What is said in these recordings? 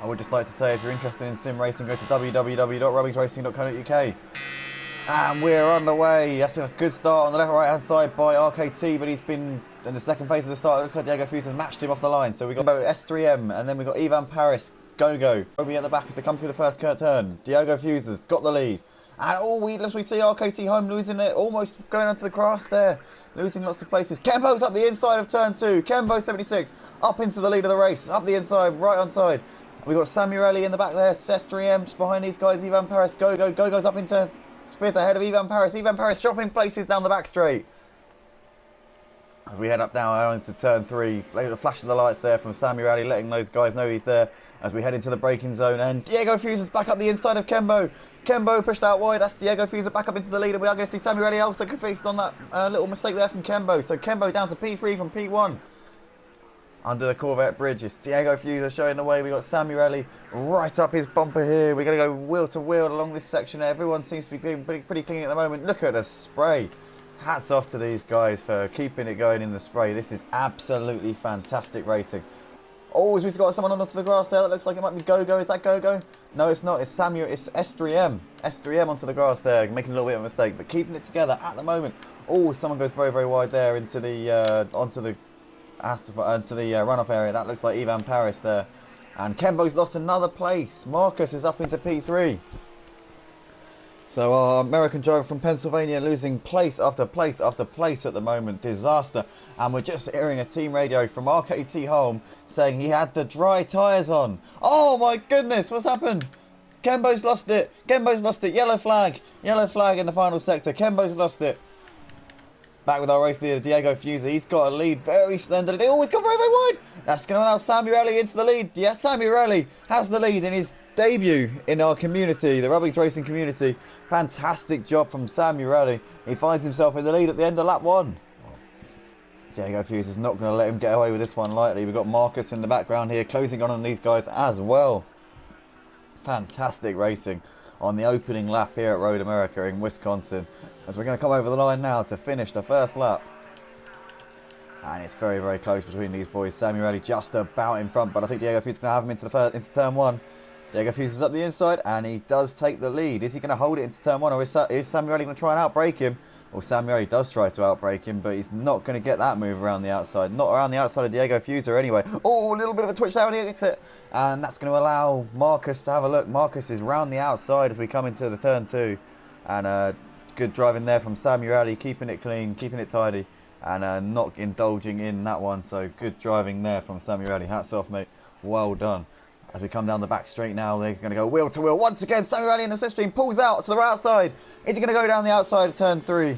I would just like to say, if you're interested in sim racing, go to www.rubbingsracing.co.uk. And we're underway. That's a good start on the left right hand side by RKT, but he's been in the second phase of the start. It looks like Diego Fuse has matched him off the line. So we've got S3M, and then we've got Ivan Paris, Go. Roby at the back as they come through the first turn. Diego Fuse has got the lead. And we see RKT home losing it, almost going onto the grass there. Losing lots of places. Kembo's up the inside of turn 2. Kembo 76 up into the lead of the race. Up the inside, right on side. We've got Samuelli in the back there. S3M just behind these guys. Ivan Paris, Go goes up into 5th ahead of Ivan Paris. Ivan Paris dropping places down the back straight. As we head up now into turn 3, the flash of the lights there from Samuelli, letting those guys know he's there as we head into the braking zone. And Diego Fuse is back up the inside of Kembo. Kembo pushed out wide. That's Diego Fuse back up into the lead. And we are going to see Samuelli also fixed on that little mistake there from Kembo. So Kembo down to P3 from P1. Under the Corvette bridge, it's Diego Fuse showing the way. We got Samuelli right up his bumper here. We're going to go wheel to wheel along this section. Everyone seems to be being pretty clean at the moment. Look at the spray. Hats off to these guys for keeping it going in the spray. This is absolutely fantastic racing. Oh, we've got someone onto the grass there. That looks like it might be Go. Is that Go? No, it's not. It's Samuel. It's S3M. S3M onto the grass there, making a little bit of a mistake, but keeping it together at the moment. Oh, someone goes very, very wide there into the onto the runoff area. That looks like Ivan Paris there. And Kembo's lost another place. Marcus is up into P3. So our American driver from Pennsylvania losing place after place after place at the moment. Disaster. And we're just hearing a team radio from RKT home saying he had the dry tyres on. Oh my goodness, what's happened? Kembo's lost it. Yellow flag in the final sector. Kembo's lost it. Back with our race leader, Diego Fuse. He's got a lead very slender. They always come very, very wide. That's going to allow Samuelli into the lead. Yeah, Samuelli has the lead in his debut in our community, the Rubbings Racing community. Fantastic job from Samuelli. He finds himself in the lead at the end of lap 1. Diego Fuse is not going to let him get away with this one lightly. We've got Marcus in the background here, closing on these guys as well. Fantastic racing on the opening lap here at Road America in Wisconsin, as we're going to come over the line now to finish the first lap. And it's very, very close between these boys. Samuelli just about in front, but I think Diego Fuse is going to have him into turn 1. Diego Fuse is up the inside, and he does take the lead. Is he going to hold it into turn 1, or is Samuelli going to try and outbrake him? Well, Samuelli does try to outbrake him, but he's not going to get that move around the outside. Not around the outside of Diego Fuser anyway. Oh, a little bit of a twitch there on the exit. And that's going to allow Marcus to have a look. Marcus is round the outside as we come into the turn 2. And good driving there from Samuelli, keeping it clean, keeping it tidy, and not indulging in that one. So good driving there from Samuelli. Hats off, mate. Well done. As we come down the back straight now, they're going to go wheel to wheel. Once again, Samuelli in the slipstream pulls out to the outside. Is he going to go down the outside of turn 3?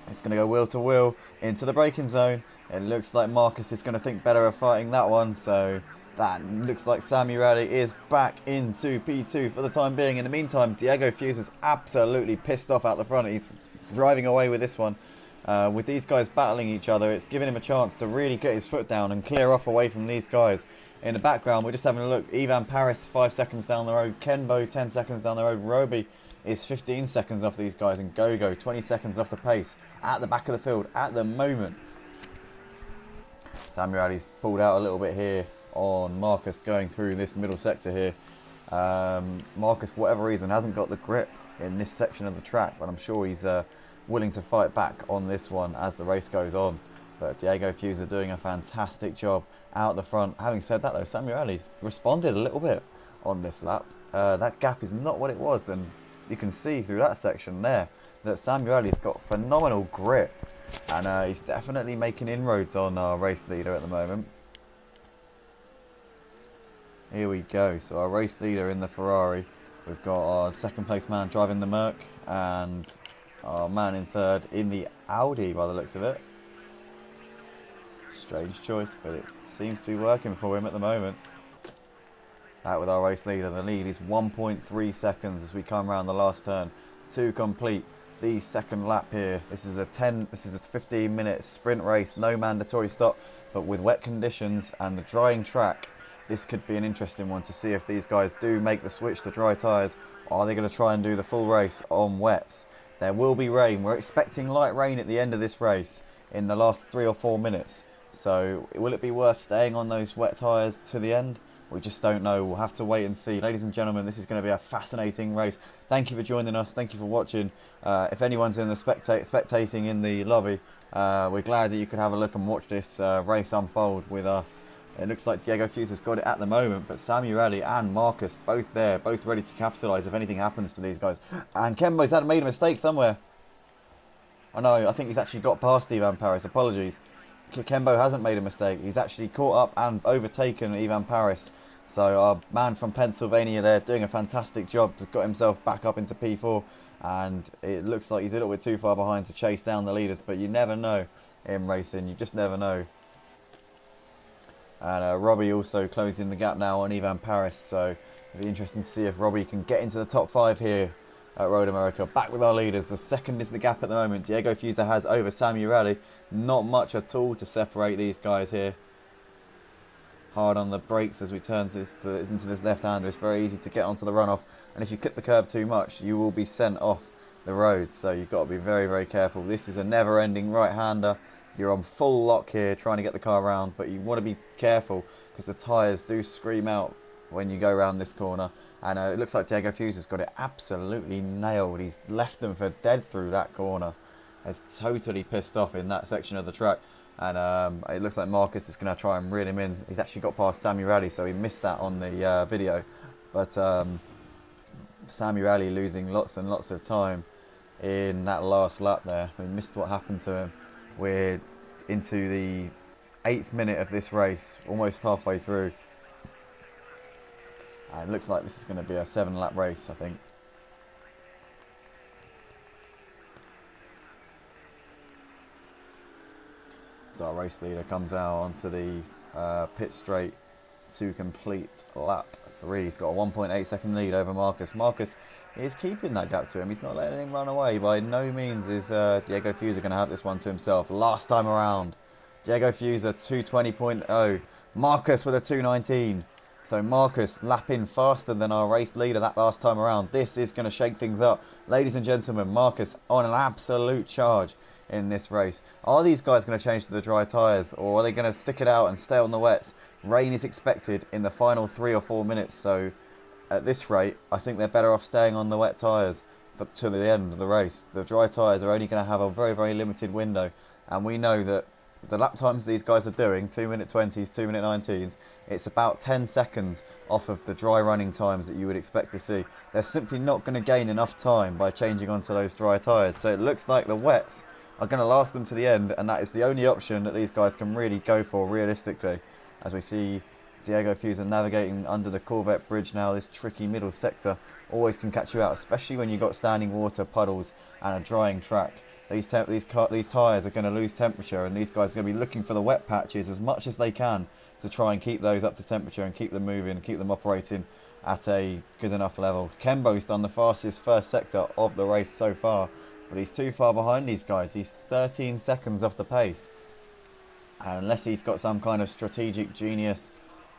It's going to go wheel to wheel into the braking zone. It looks like Marcus is going to think better of fighting that one. So that looks like Samuelli is back into P2 for the time being. In the meantime, Diego Fuse is absolutely pissed off out the front. He's driving away with this one. With these guys battling each other, it's giving him a chance to really get his foot down and clear off away from these guys. In the background, we're just having a look. Ivan Paris 5 seconds down the road. Kenbo 10 seconds down the road. Roby is 15 seconds off these guys. And Go 20 seconds off the pace at the back of the field at the moment. Samuelli's pulled out a little bit here on Marcus going through this middle sector here. Marcus, for whatever reason, hasn't got the grip in this section of the track, but I'm sure he's willing to fight back on this one as the race goes on. But Diego Fuse are doing a fantastic job out the front. Having said that though, Samuelli's responded a little bit on this lap. That gap is not what it was, and you can see through that section there that Samuelli's got phenomenal grip, and he's definitely making inroads on our race leader at the moment. Here we go. So our race leader in the Ferrari, we've got our second place man driving the Merc, and our man in third in the Audi by the looks of it. Strange choice, but it seems to be working for him at the moment. Out with our race leader. The lead is 1.3 seconds as we come around the last turn to complete the second lap here. This is a 15-minute sprint race, no mandatory stop, but with wet conditions and the drying track, this could be an interesting one to see if these guys do make the switch to dry tyres, or are they going to try and do the full race on wets. There will be rain. We're expecting light rain at the end of this race in the last 3 or 4 minutes. So will it be worth staying on those wet tyres to the end? We just don't know. We'll have to wait and see. Ladies and gentlemen, this is going to be a fascinating race. Thank you for joining us. Thank you for watching. If anyone's in the spectating in the lobby, we're glad that you could have a look and watch this race unfold with us. It looks like Diego Fuse has got it at the moment, but Samueli and Marcus both there, both ready to capitalise if anything happens to these guys. And Kembo's had made a mistake somewhere. I know, I think he's actually got past Ivan Paris. Apologies. Kembo hasn't made a mistake. He's actually caught up and overtaken Ivan Paris. So our man from Pennsylvania there doing a fantastic job. Has got himself back up into P4. And it looks like he's a little bit too far behind to chase down the leaders. But you never know in racing. You just never know. And Robbie also closing the gap now on Ivan Paris. So it'll be interesting to see if Robbie can get into the top 5 here at Road America. Back with our leaders. The second is the gap at the moment. Diego Fusa has over Samueli. Not much at all to separate these guys here. Hard on the brakes as we turn into this left-hander. It's very easy to get onto the runoff. And if you clip the curb too much, you will be sent off the road. So you've got to be very, very careful. This is a never-ending right-hander. You're on full lock here trying to get the car around. But you want to be careful because the tyres do scream out when you go around this corner. And it looks like Diego Fuse has got it absolutely nailed. He's left them for dead through that corner. Has totally pissed off in that section of the track. And it looks like Marcus is going to try and reel him in. He's actually got past Samueli, so he missed that on the video. But Samueli losing lots and lots of time in that last lap there. We missed what happened to him. We're into the 8th minute of this race, almost halfway through. And it looks like this is going to be a 7-lap race, I think. So our race leader comes out onto the pit straight to complete lap 3. He's got a 1.8 second lead over Marcus. Marcus is keeping that gap to him. He's not letting him run away. By no means is Diego Fusa going to have this one to himself. Last time around, Diego Fusa 220.0. Marcus with a 219. So Marcus lapping faster than our race leader that last time around. This is going to shake things up. Ladies and gentlemen, Marcus on an absolute charge in this race. Are these guys going to change to the dry tyres, or are they going to stick it out and stay on the wets? Rain is expected in the final 3 or 4 minutes, so at this rate I think they're better off staying on the wet tyres but to the end of the race. The dry tyres are only going to have a very, very limited window, and we know that the lap times these guys are doing, 2-minute 20s, 2-minute 19s, it's about 10 seconds off of the dry running times that you would expect to see. They're simply not going to gain enough time by changing onto those dry tyres, so it looks like the wets are going to last them to the end, and that is the only option that these guys can really go for realistically. As we see Diego Fusa navigating under the Corvette bridge now, this tricky middle sector always can catch you out, especially when you've got standing water, puddles and a drying track. These tyres are going to lose temperature, and these guys are going to be looking for the wet patches as much as they can to try and keep those up to temperature and keep them moving, keep them operating at a good enough level. Kembo's done the fastest first sector of the race so far, but he's too far behind these guys. He's 13 seconds off the pace. And unless he's got some kind of strategic genius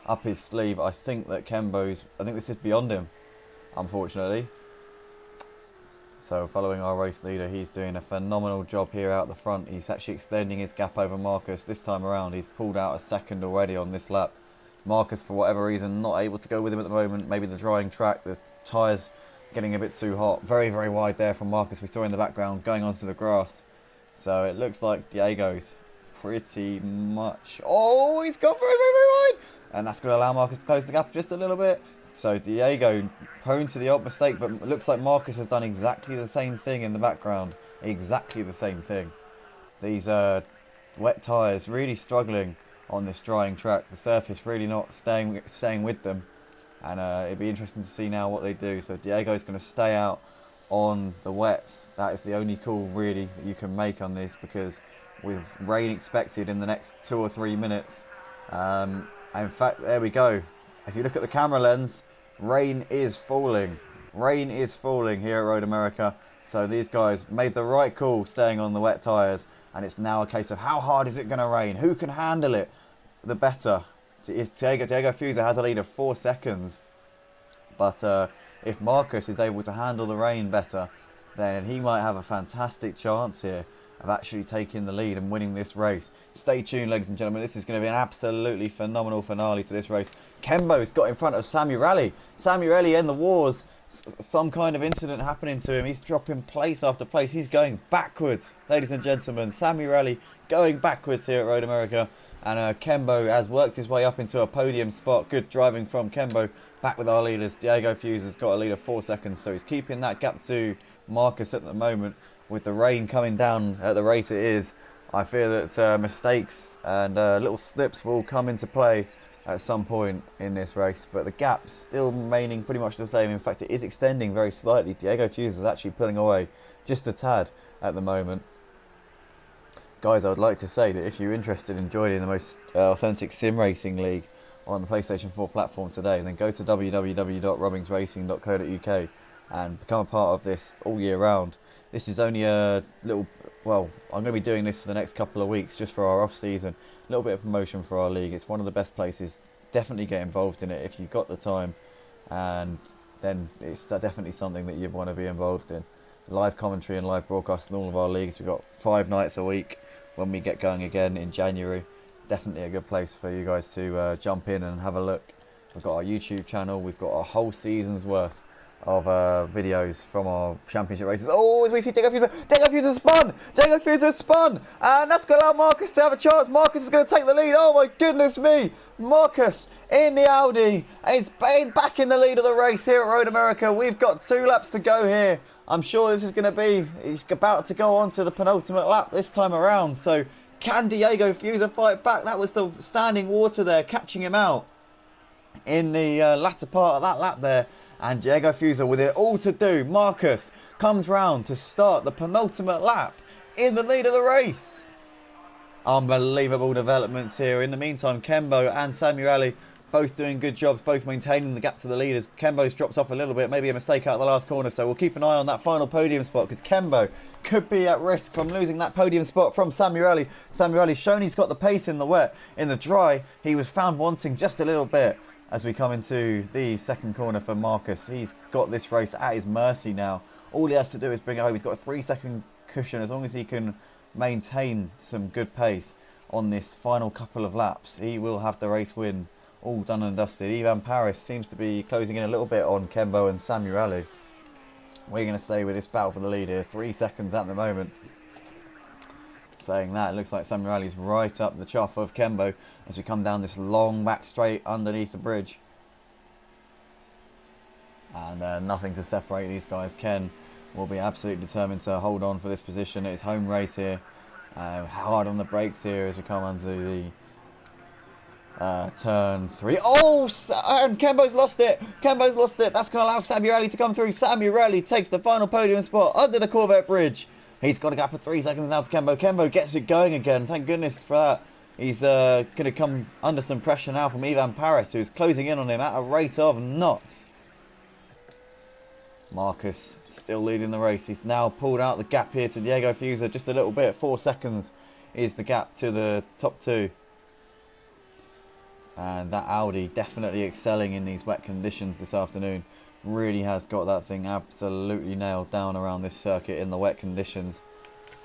up his sleeve, I think this is beyond him, unfortunately. So following our race leader, he's doing a phenomenal job here out the front. He's actually extending his gap over Marcus. This time around, he's pulled out a second already on this lap. Marcus, for whatever reason, not able to go with him at the moment. Maybe the drying track, the tyres getting a bit too hot. Very, very wide there from Marcus. We saw in the background going onto the grass. So it looks like Diego's pretty much... Oh, he's got very, very, very wide! And that's going to allow Marcus to close the gap just a little bit. So Diego prone to the odd mistake, but it looks like Marcus has done exactly the same thing in the background. Exactly the same thing. These wet tyres really struggling on this drying track. The surface really not staying with them. And it'd be interesting to see now what they do. So Diego's going to stay out on the wets. That is the only call really that you can make on this, because with rain expected in the next 2 or 3 minutes. And in fact, there we go. If you look at the camera lens, rain is falling. Rain is falling here at Road America. So these guys made the right call staying on the wet tyres. And it's now a case of how hard is it going to rain? Who can handle it the better? Diego Fusa has a lead of 4 seconds. But if Marcus is able to handle the rain better, then he might have a fantastic chance here of actually taking the lead and winning this race. Stay tuned, ladies and gentlemen. This is going to be an absolutely phenomenal finale to this race. Kembo's got in front of Samuel. Samuel in the wars. Some kind of incident happening to him. He's dropping place after place. He's going backwards, ladies and gentlemen. Samuel going backwards here at Road America. And Kembo has worked his way up into a podium spot. Good driving from Kembo. Back with our leaders. Diego Fuse has got a lead of 4 seconds. So he's keeping that gap to Marcus at the moment. With the rain coming down at the rate it is, I fear that mistakes and little slips will come into play at some point in this race. But the gap's still remaining pretty much the same. In fact, it is extending very slightly. Diego Fuse is actually pulling away just a tad at the moment. Guys, I would like to say that if you're interested in joining the most authentic sim racing league on the PlayStation 4 platform today, then go to www.robbingsracing.co.uk and become a part of this all year round. This is only a little, well, I'm going to be doing this for the next couple of weeks just for our off season. A little bit of promotion for our league. It's one of the best places. Definitely get involved in it if you've got the time, and then it's definitely something that you'd want to be involved in. Live commentary and live broadcast in all of our leagues. We've got 5 nights a week when we get going again in January. Definitely a good place for you guys to jump in and have a look. We've got our YouTube channel. We've got a whole season's worth of videos from our championship races. Oh, as we see Diego Fuse spun! Diego Fuse spun! And that's going to allow Marcus to have a chance. Marcus is going to take the lead. Oh my goodness me! Marcus in the Audi is back in the lead of the race here at Road America. We've got 2 laps to go here. I'm sure this is going to be, he's about to go on to the penultimate lap this time around. So can Diego Fuse fight back? That was the standing water there catching him out in the latter part of that lap there. And Diego Fuse with it all to do. Marcus comes round to start the penultimate lap in the lead of the race. Unbelievable developments here. In the meantime, Kembo and Samuel both doing good jobs, both maintaining the gap to the leaders. Kembo's dropped off a little bit, maybe a mistake out of the last corner, so we'll keep an eye on that final podium spot because Kembo could be at risk from losing that podium spot from Samuel. Samuel's shown he's got the pace in the wet. In the dry, he was found wanting just a little bit. As we come into the second corner for Marcus, he's got this race at his mercy now. All he has to do is bring it home. He's got a 3-second cushion. As long as he can maintain some good pace on this final couple of laps, he will have the race win all done and dusted. Ivan Paris seems to be closing in a little bit on Kembo and Samuel. We're going to stay with this battle for the lead here. 3 seconds at the moment. Saying that, it looks like Samuel is right up the chuff of Kembo as we come down this long back straight underneath the bridge. And nothing to separate these guys. Ken will be absolutely determined to hold on for this position. It's home race here. Hard on the brakes here as we come onto the turn 3. Oh, and Kembo's lost it. Kembo's lost it. That's going to allow Samuel to come through. Samuel takes the final podium spot under the Corvette bridge. He's got a gap of 3 seconds now to Kembo. Kembo gets it going again. Thank goodness for that. He's going to come under some pressure now from Ivan Paris, who's closing in on him at a rate of knots. Marcus still leading the race. He's now pulled out the gap here to Diego Fuse just a little bit. 4 seconds is the gap to the top 2. And that Audi definitely excelling in these wet conditions this afternoon. Really has got that thing absolutely nailed down around this circuit in the wet conditions.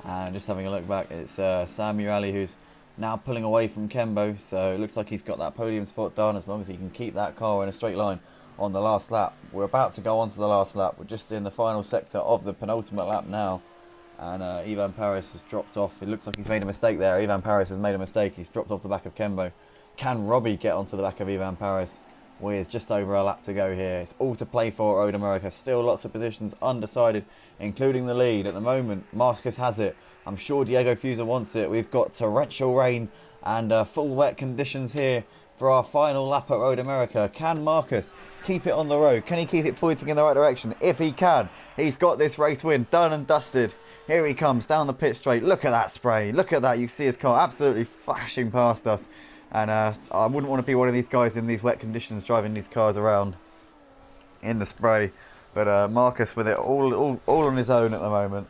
And just having a look back, it's Samuel who's now pulling away from Kembo, so it looks like he's got that podium spot done as long as he can keep that car in a straight line on the last lap. We're about to go on to the last lap. We're just in the final sector of the penultimate lap now, and Ivan Paris has dropped off. It looks like he's made a mistake there. Ivan Paris has made a mistake. He's dropped off the back of Kembo. Can Robbie get onto the back of Ivan Paris? With just over a lap to go here. It's all to play for at Road America. Still lots of positions undecided, including the lead. At the moment, Marcus has it. I'm sure Diego Fuse wants it. We've got torrential rain and full wet conditions here for our final lap at Road America. Can Marcus keep it on the road? Can he keep it pointing in the right direction? If he can, he's got this race win done and dusted. Here he comes down the pit straight. Look at that spray. Look at that. You can see his car absolutely flashing past us. And I wouldn't want to be one of these guys in these wet conditions driving these cars around in the spray. But Marcus with it all on his own at the moment.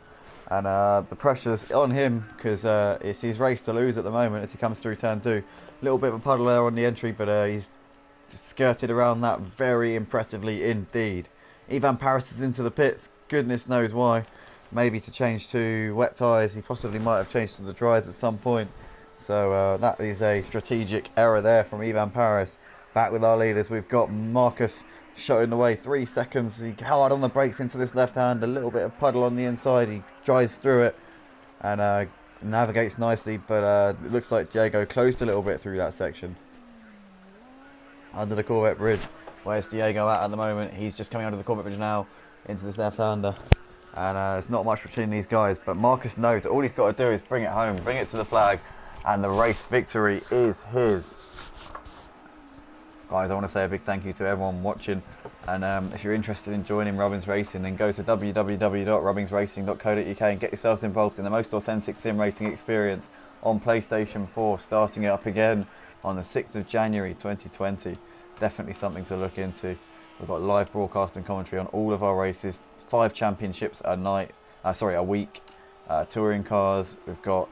And the pressure's on him because it's his race to lose at the moment as he comes through turn 2. A little bit of a puddle there on the entry, but he's skirted around that very impressively indeed. Ivan Paris is into the pits. Goodness knows why. maybe to change to wet tyres. He possibly might have changed to the dries at some point. So that is a strategic error there from Ivan Paris. Back with our leaders, we've got Marcus shutting away 3 seconds. He hard on the brakes into this left hand, a little bit of puddle on the inside. He drives through it and navigates nicely, but it looks like Diego closed a little bit through that section. Under the Corvette bridge, where's Diego at the moment? He's just coming under the Corvette bridge now into this left-hander, and there's not much between these guys, but Marcus knows that all he's got to do is bring it home, bring it to the flag, and the race victory is his. Guys, I want to say a big thank you to everyone watching, and if you're interested in joining Robbins Racing, then go to www.robbinsracing.co.uk and get yourselves involved in the most authentic sim racing experience on PlayStation 4, starting it up again on the 6th of January 2020. Definitely something to look into. We've got live broadcast and commentary on all of our races, 5 championships a week, touring cars, we've got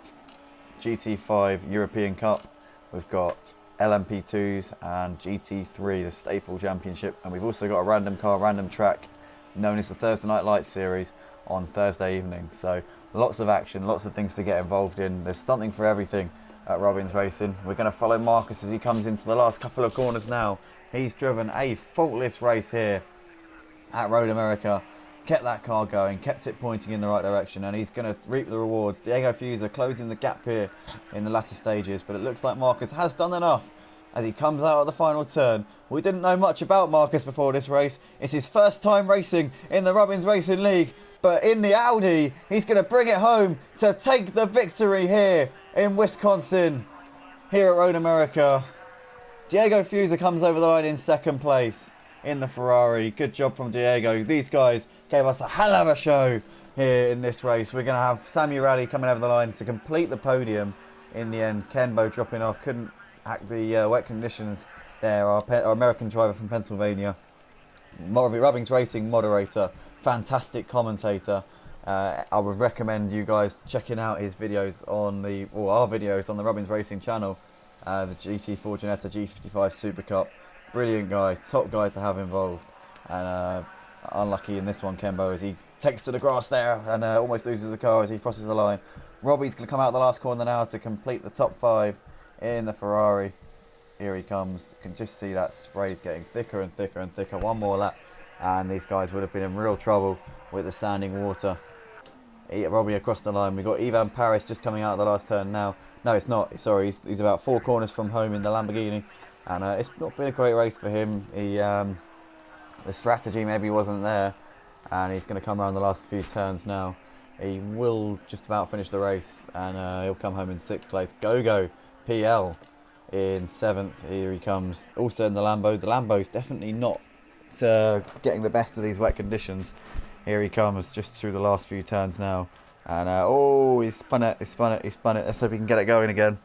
GT3 European Cup, we've got LMP2s and GT3, the Staple Championship, and we've also got a random car, random track known as the Thursday Night Lights series on Thursday evenings. So lots of action, lots of things to get involved in. There's something for everything at Robbins Racing. We're going to follow Marcus as he comes into the last couple of corners now. He's driven a faultless race here at Road America, kept that car going, kept it pointing in the right direction, and he's going to reap the rewards. Diego Fuser closing the gap here in the latter stages, but it looks like Marcus has done enough as he comes out of the final turn. We didn't know much about Marcus before this race. It's his first time racing in the Robbins Racing League, but in the Audi, he's going to bring it home to take the victory here in Wisconsin, here at Road America. Diego Fuser comes over the line in second place in the Ferrari. Good job from Diego. These guys gave us a hell of a show here in this race. We're going to have Sammy Rally coming over the line to complete the podium in the end. Kenbo dropping off, couldn't hack the wet conditions there. Our American driver from Pennsylvania. Robbins Racing moderator, fantastic commentator. I would recommend you guys checking out his videos on our videos on the Robbins Racing channel. The GT4 Ginetta G55 Super Cup. Brilliant guy, top guy to have involved. And unlucky in this one, Kenbo, as he takes to the grass there and almost loses the car as he crosses the line. Robbie's going to come out the last corner now to complete the top 5 in the Ferrari. Here he comes. You can just see that spray's getting thicker and thicker and thicker. One more lap and these guys would have been in real trouble with the standing water. Robbie across the line. We've got Ivan Paris just coming out of the last turn now. No, it's not. Sorry, he's about 4 corners from home in the Lamborghini. And it's not been a great race for him. The strategy maybe wasn't there. And he's going to come around the last few turns now. He will just about finish the race. And he'll come home in 6th place. Go PL in 7th. Here he comes. Also in the Lambo. The Lambo's definitely not getting the best of these wet conditions. Here he comes just through the last few turns now. And he's spun it. Let's hope he can get it going again.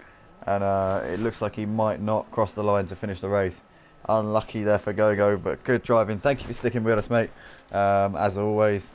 And it looks like he might not cross the line to finish the race. Unlucky there for Go, but good driving. Thank you for sticking with us, mate. As always,